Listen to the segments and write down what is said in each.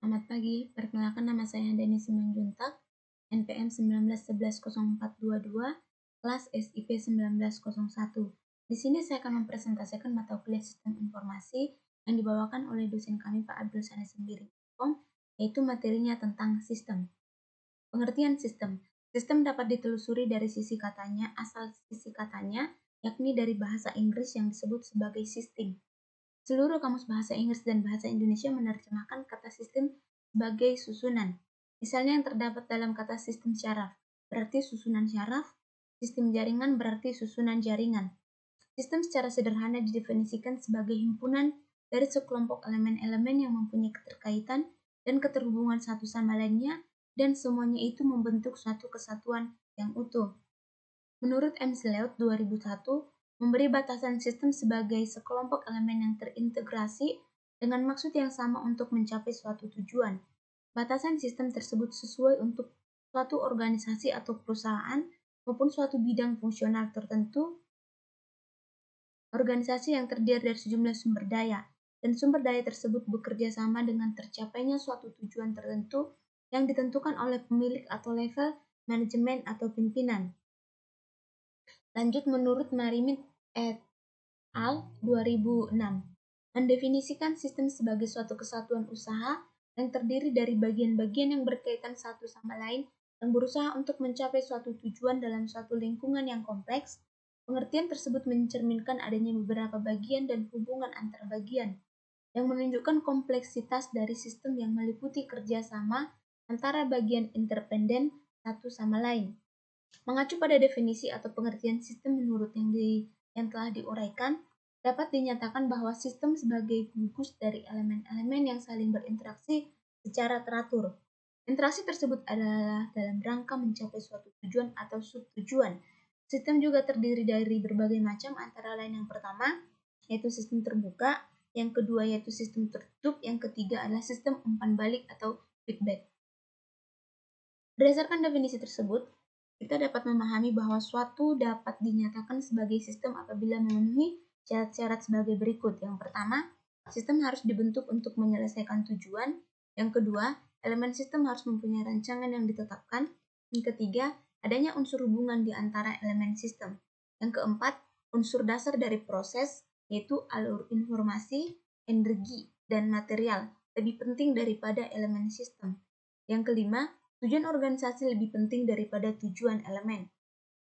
Selamat pagi, perkenalkan nama saya Deni Simanjuntak, NPM 19110422, kelas SIP 1901. Di sini saya akan mempresentasikan mata kuliah Sistem Informasi yang dibawakan oleh dosen kami Pak Abdul Sani Sendiri, yaitu materinya tentang sistem. Pengertian sistem. Sistem dapat ditelusuri dari sisi katanya, asal sisi katanya, yakni dari bahasa Inggris yang disebut sebagai sistem. Seluruh kamus bahasa Inggris dan bahasa Indonesia menerjemahkan kata sistem sebagai susunan. Misalnya yang terdapat dalam kata sistem syaraf, berarti susunan syaraf, sistem jaringan berarti susunan jaringan. Sistem secara sederhana didefinisikan sebagai himpunan dari sekelompok elemen-elemen yang mempunyai keterkaitan dan keterhubungan satu sama lainnya, dan semuanya itu membentuk suatu kesatuan yang utuh. Menurut M. Sleut 2001, memberi batasan sistem sebagai sekelompok elemen yang terintegrasi dengan maksud yang sama untuk mencapai suatu tujuan. Batasan sistem tersebut sesuai untuk suatu organisasi atau perusahaan maupun suatu bidang fungsional tertentu, organisasi yang terdiri dari sejumlah sumber daya, dan sumber daya tersebut bekerja sama dengan tercapainya suatu tujuan tertentu yang ditentukan oleh pemilik atau level manajemen atau pimpinan. Lanjut, menurut Marimit et al. 2006, mendefinisikan sistem sebagai suatu kesatuan usaha yang terdiri dari bagian-bagian yang berkaitan satu sama lain yang berusaha untuk mencapai suatu tujuan dalam suatu lingkungan yang kompleks. Pengertian tersebut mencerminkan adanya beberapa bagian dan hubungan antar bagian yang menunjukkan kompleksitas dari sistem yang meliputi kerjasama antara bagian independen satu sama lain. Mengacu pada definisi atau pengertian sistem menurut yang telah diuraikan, dapat dinyatakan bahwa sistem sebagai gugus dari elemen-elemen yang saling berinteraksi secara teratur. Interaksi tersebut adalah dalam rangka mencapai suatu tujuan atau subtujuan. Sistem juga terdiri dari berbagai macam, antara lain yang pertama, yaitu sistem terbuka, yang kedua yaitu sistem tertutup, yang ketiga adalah sistem umpan balik atau feedback. Berdasarkan definisi tersebut, kita dapat memahami bahwa suatu dapat dinyatakan sebagai sistem apabila memenuhi syarat-syarat sebagai berikut. Yang pertama, sistem harus dibentuk untuk menyelesaikan tujuan. Yang kedua, elemen sistem harus mempunyai rancangan yang ditetapkan. Yang ketiga, adanya unsur hubungan di antara elemen sistem. Yang keempat, unsur dasar dari proses, yaitu alur informasi, energi, dan material, lebih penting daripada elemen sistem. Yang kelima, tujuan organisasi lebih penting daripada tujuan elemen.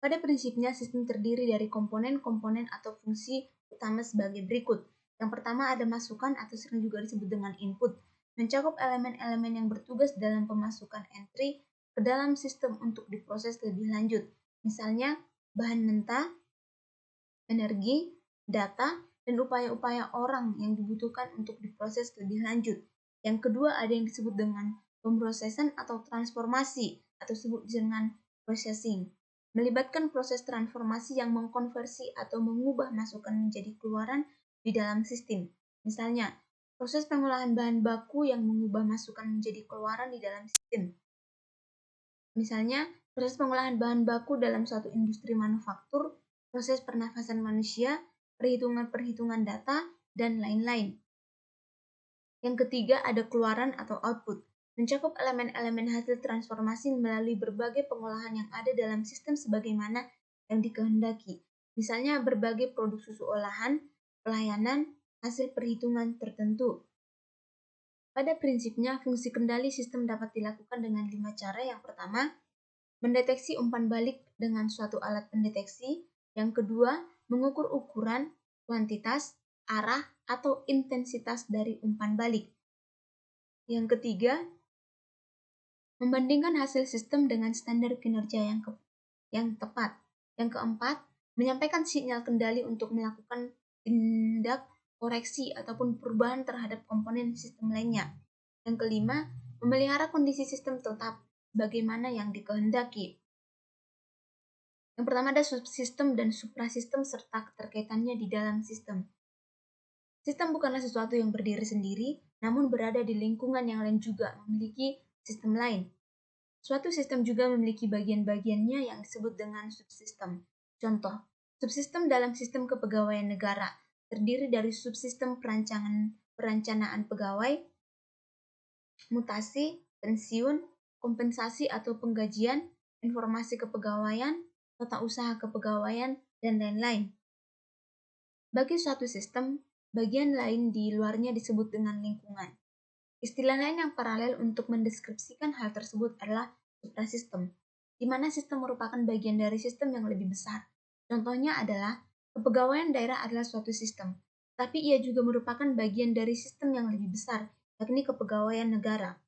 Pada prinsipnya, sistem terdiri dari komponen-komponen atau fungsi utama sebagai berikut. Yang pertama ada masukan atau sering juga disebut dengan input, mencakup elemen-elemen yang bertugas dalam pemasukan entry ke dalam sistem untuk diproses lebih lanjut. Misalnya, bahan mentah, energi, data, dan upaya-upaya orang yang dibutuhkan untuk diproses lebih lanjut. Yang kedua ada yang disebut dengan pemrosesan atau transformasi atau disebut dengan processing, melibatkan proses transformasi yang mengkonversi atau mengubah masukan menjadi keluaran di dalam sistem. Misalnya, proses pengolahan bahan baku yang mengubah masukan menjadi keluaran di dalam sistem. Misalnya, proses pengolahan bahan baku dalam suatu industri manufaktur, proses pernafasan manusia, perhitungan-perhitungan data, dan lain-lain. Yang ketiga ada keluaran atau output, mencakup elemen-elemen hasil transformasi melalui berbagai pengolahan yang ada dalam sistem sebagaimana yang dikehendaki. Misalnya berbagai produk susu olahan, pelayanan, hasil perhitungan tertentu. Pada prinsipnya, fungsi kendali sistem dapat dilakukan dengan 5 cara. Yang pertama, mendeteksi umpan balik dengan suatu alat pendeteksi. Yang kedua, mengukur ukuran, kuantitas, arah, atau intensitas dari umpan balik. Yang ketiga, membandingkan hasil sistem dengan standar kinerja yang tepat. Yang keempat, menyampaikan sinyal kendali untuk melakukan tindak koreksi ataupun perubahan terhadap komponen sistem lainnya. Yang kelima, memelihara kondisi sistem tetap bagaimana yang dikehendaki. Yang pertama ada subsistem dan suprasistem serta keterkaitannya di dalam sistem. Sistem bukanlah sesuatu yang berdiri sendiri, namun berada di lingkungan yang lain juga memiliki sistem lain. Suatu sistem juga memiliki bagian-bagiannya yang disebut dengan subsistem. Contoh, subsistem dalam sistem kepegawaian negara terdiri dari subsistem perencanaan pegawai, mutasi, pensiun, kompensasi atau penggajian, informasi kepegawaian, tata usaha kepegawaian, dan lain-lain. Bagi suatu sistem, bagian lain di luarnya disebut dengan lingkungan. Istilah lain yang paralel untuk mendeskripsikan hal tersebut adalah suprasistem, di mana sistem merupakan bagian dari sistem yang lebih besar. Contohnya adalah, kepegawaian daerah adalah suatu sistem, tapi ia juga merupakan bagian dari sistem yang lebih besar, yakni kepegawaian negara.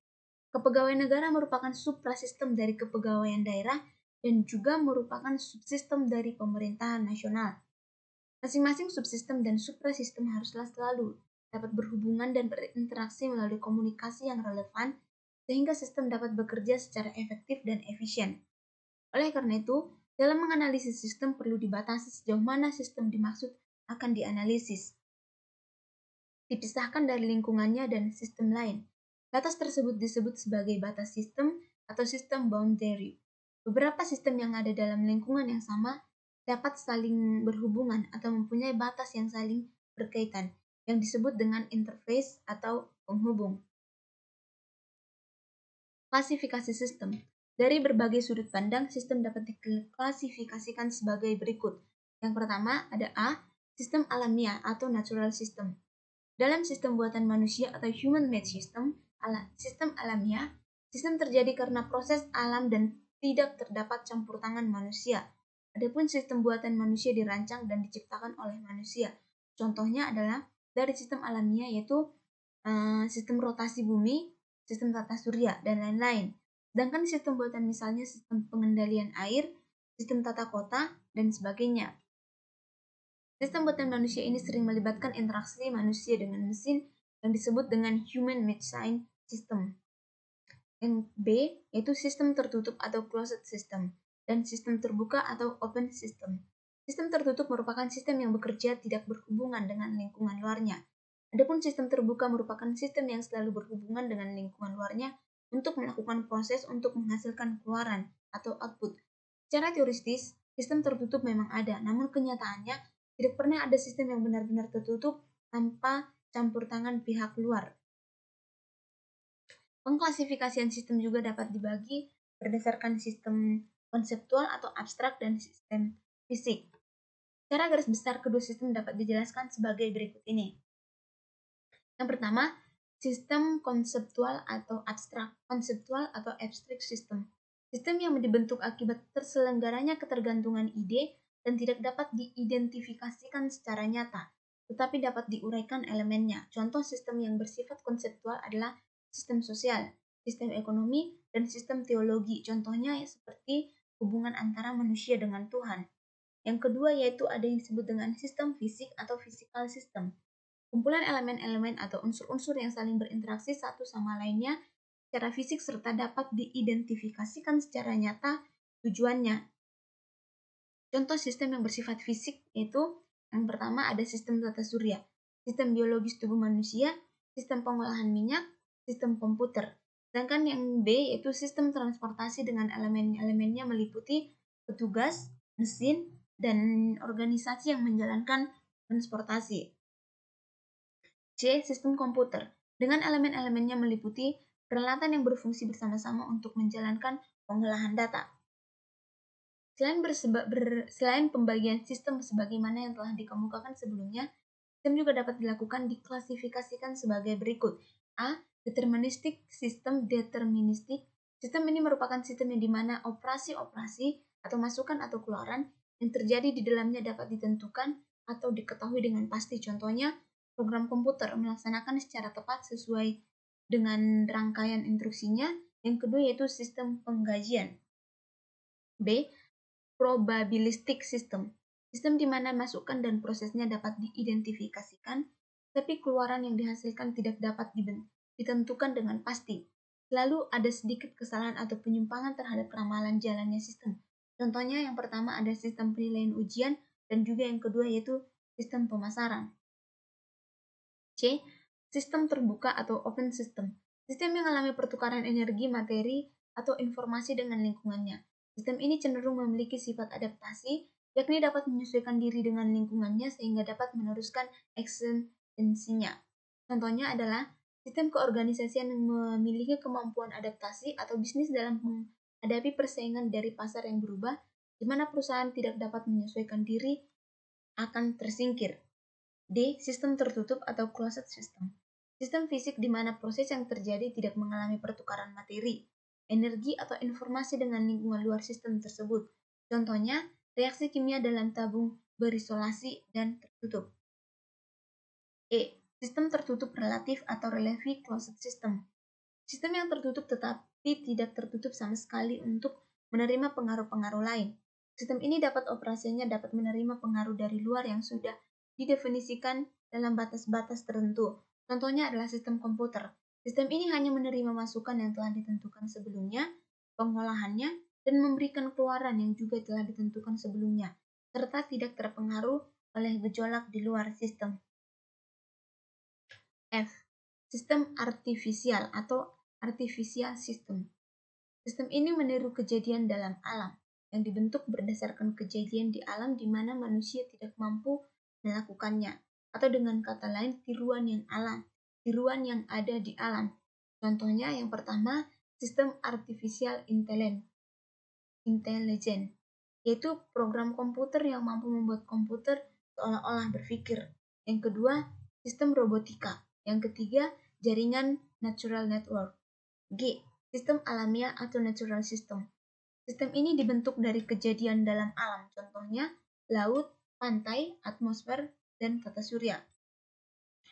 Kepegawaian negara merupakan suprasistem dari kepegawaian daerah dan juga merupakan subsistem dari pemerintahan nasional. Masing-masing subsistem dan suprasistem haruslah selalu dapat berhubungan dan berinteraksi melalui komunikasi yang relevan sehingga sistem dapat bekerja secara efektif dan efisien. Oleh karena itu, dalam menganalisis sistem perlu dibatasi sejauh mana sistem dimaksud akan dianalisis, dipisahkan dari lingkungannya dan sistem lain. Batas tersebut disebut sebagai batas sistem atau sistem boundary. Beberapa sistem yang ada dalam lingkungan yang sama dapat saling berhubungan atau mempunyai batas yang saling berkaitan, yang disebut dengan interface atau penghubung. Klasifikasi sistem. Dari berbagai sudut pandang, sistem dapat diklasifikasikan sebagai berikut. Yang pertama ada A, sistem alamiah atau natural system. Dalam sistem buatan manusia atau human-made system, sistem alamiah, sistem terjadi karena proses alam dan tidak terdapat campur tangan manusia. Adapun sistem buatan manusia dirancang dan diciptakan oleh manusia. Contohnya adalah dari sistem alamiah yaitu sistem rotasi bumi, sistem tata surya, dan lain-lain. Sedangkan sistem buatan misalnya sistem pengendalian air, sistem tata kota, dan sebagainya. Sistem buatan manusia ini sering melibatkan interaksi manusia dengan mesin yang disebut dengan human-made system. Yang B, yaitu sistem tertutup atau closed system, dan sistem terbuka atau open system. Sistem tertutup merupakan sistem yang bekerja tidak berhubungan dengan lingkungan luarnya. Adapun sistem terbuka merupakan sistem yang selalu berhubungan dengan lingkungan luarnya untuk melakukan proses untuk menghasilkan keluaran atau output. Secara teoritis, sistem tertutup memang ada, namun kenyataannya tidak pernah ada sistem yang benar-benar tertutup tanpa campur tangan pihak luar. Pengklasifikasian sistem juga dapat dibagi berdasarkan sistem konseptual atau abstrak dan sistem fisik. Secara garis besar, kedua sistem dapat dijelaskan sebagai berikut ini. Yang pertama, sistem konseptual atau abstrak, konseptual atau abstrak sistem. Sistem yang dibentuk akibat terselenggaranya ketergantungan ide dan tidak dapat diidentifikasikan secara nyata, tetapi dapat diuraikan elemennya. Contoh sistem yang bersifat konseptual adalah sistem sosial, sistem ekonomi, dan sistem teologi. Contohnya seperti hubungan antara manusia dengan Tuhan. Yang kedua yaitu ada yang disebut dengan sistem fisik atau physical system. Kumpulan elemen-elemen atau unsur-unsur yang saling berinteraksi satu sama lainnya secara fisik serta dapat diidentifikasikan secara nyata tujuannya. Contoh sistem yang bersifat fisik yaitu yang pertama ada sistem tata surya, sistem biologis tubuh manusia, sistem pengolahan minyak, sistem komputer. Sedangkan yang B yaitu sistem transportasi dengan elemen-elemennya meliputi petugas, mesin, dan organisasi yang menjalankan transportasi. C. Sistem komputer. Dengan elemen-elemennya meliputi peralatan yang berfungsi bersama-sama untuk menjalankan pengolahan data. Selain pembagian sistem sebagaimana yang telah dikemukakan sebelumnya, sistem juga dapat dilakukan diklasifikasikan sebagai berikut. A. Deterministic System. Deterministic. Sistem ini merupakan sistem yang dimana operasi-operasi atau masukan atau keluaran yang terjadi di dalamnya dapat ditentukan atau diketahui dengan pasti. Contohnya, program komputer melaksanakan secara tepat sesuai dengan rangkaian instruksinya. Yang kedua yaitu sistem penggajian. B. Probabilistic system. Sistem di mana masukan dan prosesnya dapat diidentifikasikan, tapi keluaran yang dihasilkan tidak dapat ditentukan dengan pasti. Lalu ada sedikit kesalahan atau penyimpangan terhadap ramalan jalannya sistem. Contohnya yang pertama ada sistem penilaian ujian dan juga yang kedua yaitu sistem pemasaran. C. Sistem terbuka atau open system. Sistem yang mengalami pertukaran energi, materi, atau informasi dengan lingkungannya. Sistem ini cenderung memiliki sifat adaptasi, yakni dapat menyesuaikan diri dengan lingkungannya sehingga dapat meneruskan eksistensinya. Contohnya adalah Sistem keorganisasian yang memiliki kemampuan adaptasi atau bisnis dalam menghadapi persaingan dari pasar yang berubah, di mana perusahaan tidak dapat menyesuaikan diri akan tersingkir. D. Sistem tertutup atau closed system. Sistem fisik di mana proses yang terjadi tidak mengalami pertukaran materi, energi, atau informasi dengan lingkungan luar sistem tersebut. Contohnya, reaksi kimia dalam tabung berisolasi dan tertutup. E. Sistem tertutup relatif atau relatively closed system. Sistem yang tertutup tetapi tidak tertutup sama sekali untuk menerima pengaruh-pengaruh lain. Sistem ini dapat operasinya dapat menerima pengaruh dari luar yang sudah didefinisikan dalam batas-batas tertentu. Contohnya adalah sistem komputer. Sistem ini hanya menerima masukan yang telah ditentukan sebelumnya, pengolahannya, dan memberikan keluaran yang juga telah ditentukan sebelumnya, serta tidak terpengaruh oleh gejolak di luar sistem. F. Sistem artifisial atau artificial system. Sistem ini meniru kejadian dalam alam, yang dibentuk berdasarkan kejadian di alam di mana manusia tidak mampu melakukannya, atau dengan kata lain tiruan yang ada di alam. Contohnya yang pertama, sistem artificial intelligence, yaitu program komputer yang mampu membuat komputer seolah-olah berpikir. Yang kedua, sistem robotika. Yang ketiga, jaringan natural network. G. Sistem alamiah atau natural system. Sistem ini dibentuk dari kejadian dalam alam, contohnya laut, pantai, atmosfer, dan tata surya.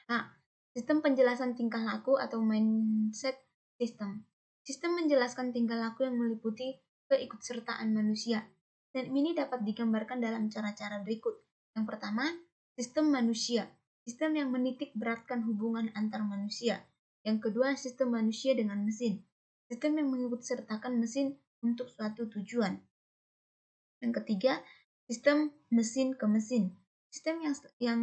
H. Sistem penjelasan tingkah laku atau mindset system. Sistem menjelaskan tingkah laku yang meliputi keikutsertaan manusia. Dan ini dapat digambarkan dalam cara-cara berikut. Yang pertama, sistem manusia. Sistem yang menitik beratkan hubungan antar manusia. Yang kedua, sistem manusia dengan mesin. Sistem yang mengikutsertakan mesin untuk suatu tujuan. Yang ketiga, sistem mesin ke mesin. Sistem yang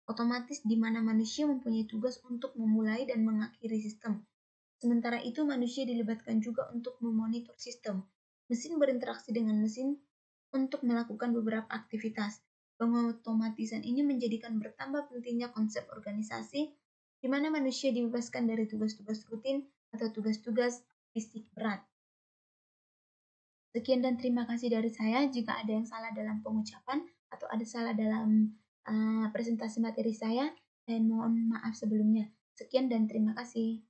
otomatis di mana manusia mempunyai tugas untuk memulai dan mengakhiri sistem. Sementara itu, manusia dilibatkan juga untuk memonitor sistem. Mesin berinteraksi dengan mesin untuk melakukan beberapa aktivitas. Pengotomatisan ini menjadikan bertambah pentingnya konsep organisasi, di mana manusia dibebaskan dari tugas-tugas rutin atau tugas-tugas fisik berat. Sekian dan terima kasih dari saya. Jika ada yang salah dalam pengucapan atau ada salah dalam presentasi materi saya mohon maaf sebelumnya. Sekian dan terima kasih.